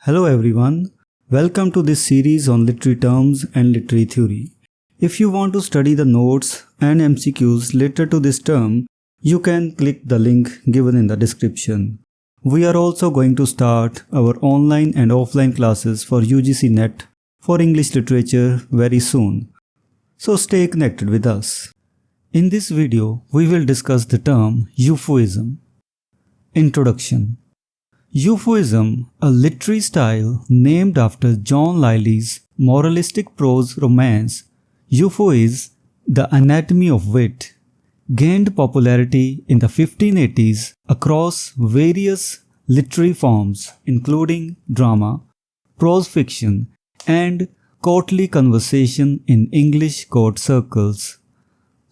Hello everyone, welcome to this series on literary terms and literary theory. If you want to study the notes and MCQs related to this term, you can click the link given in the description. We are also going to start our online and offline classes for UGC NET for English literature very soon. So stay connected with us. In this video, we will discuss the term Euphuism. Introduction. Euphuism, a literary style named after John Lyly's moralistic prose romance, Euphuism, The Anatomy of Wit, gained popularity in the 1580s across various literary forms including drama, prose fiction, and courtly conversation in English court circles.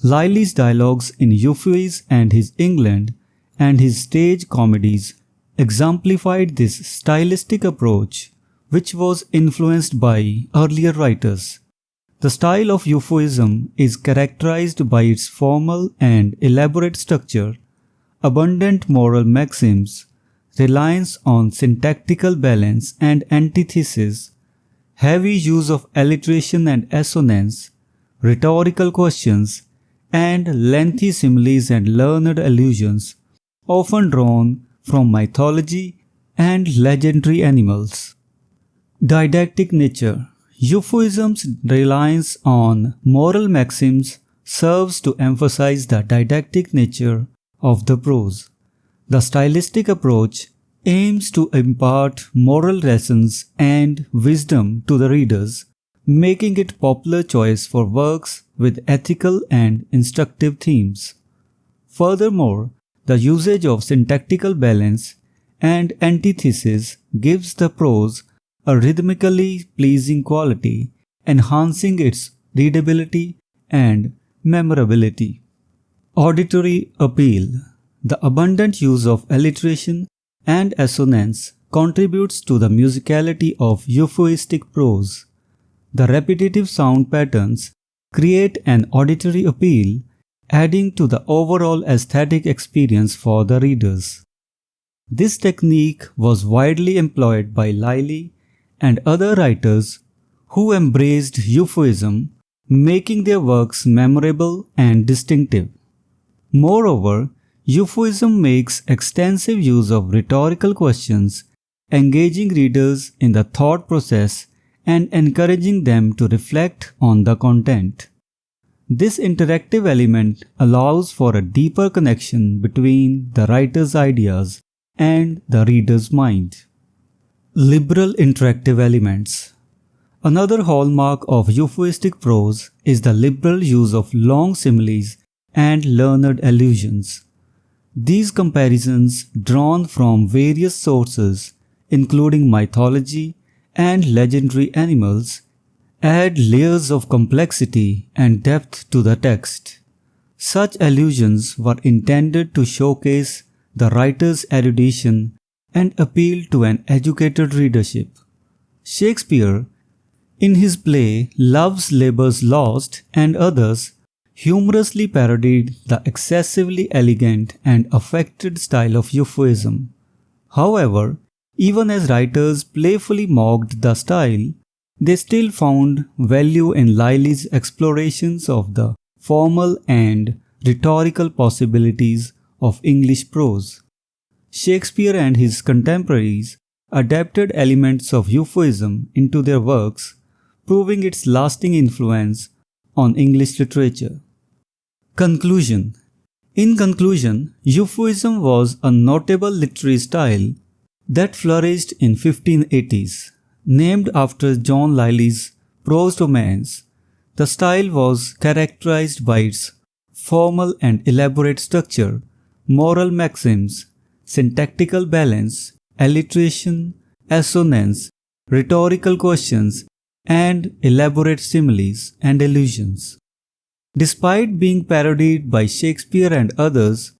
Lyly's dialogues in Euphuism and His England and his stage comedies exemplified this stylistic approach, which was influenced by earlier writers. The style of Euphuism is characterized by its formal and elaborate structure, abundant moral maxims, reliance on syntactical balance and antithesis, heavy use of alliteration and assonance, rhetorical questions, and lengthy similes and learned allusions, often drawn from mythology and legendary animals. Didactic nature. Euphuism's reliance on moral maxims serves to emphasize the didactic nature of the prose. The stylistic approach aims to impart moral lessons and wisdom to the readers, making it a popular choice for works with ethical and instructive themes. Furthermore, the usage of syntactical balance and antithesis gives the prose a rhythmically pleasing quality, enhancing its readability and memorability. Auditory appeal. The abundant use of alliteration and assonance contributes to the musicality of euphuistic prose. The repetitive sound patterns create an auditory appeal, adding to the overall aesthetic experience for the readers. This technique was widely employed by Lyly and other writers who embraced Euphuism, making their works memorable and distinctive. Moreover, Euphuism makes extensive use of rhetorical questions, engaging readers in the thought process and encouraging them to reflect on the content. This interactive element allows for a deeper connection between the writer's ideas and the reader's mind. Liberal interactive elements. Another hallmark of euphuistic prose is the liberal use of long similes and learned allusions. These comparisons, drawn from various sources, including mythology and legendary animals, add layers of complexity and depth to the text. Such allusions were intended to showcase the writer's erudition and appeal to an educated readership. Shakespeare, in his play Love's Labour's Lost and others, humorously parodied the excessively elegant and affected style of Euphuism. However, even as writers playfully mocked the style, they still found value in Lyly's explorations of the formal and rhetorical possibilities of English prose. Shakespeare and his contemporaries adapted elements of Euphuism into their works, proving its lasting influence on English literature. Conclusion. In conclusion, Euphuism was a notable literary style that flourished in 1580s. Named after John Lyly's prose romance, the style was characterized by its formal and elaborate structure, moral maxims, syntactical balance, alliteration, assonance, rhetorical questions, and elaborate similes and allusions. Despite being parodied by Shakespeare and others,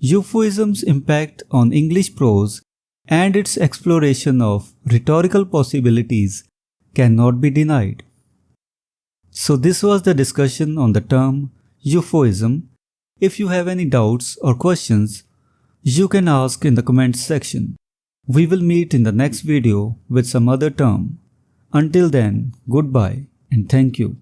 Euphuism's impact on English prose and its exploration of rhetorical possibilities cannot be denied. So this was the discussion on the term Euphuism. If you have any doubts or questions, you can ask in the comments section. We will meet in the next video with some other term. Until then, goodbye and thank you.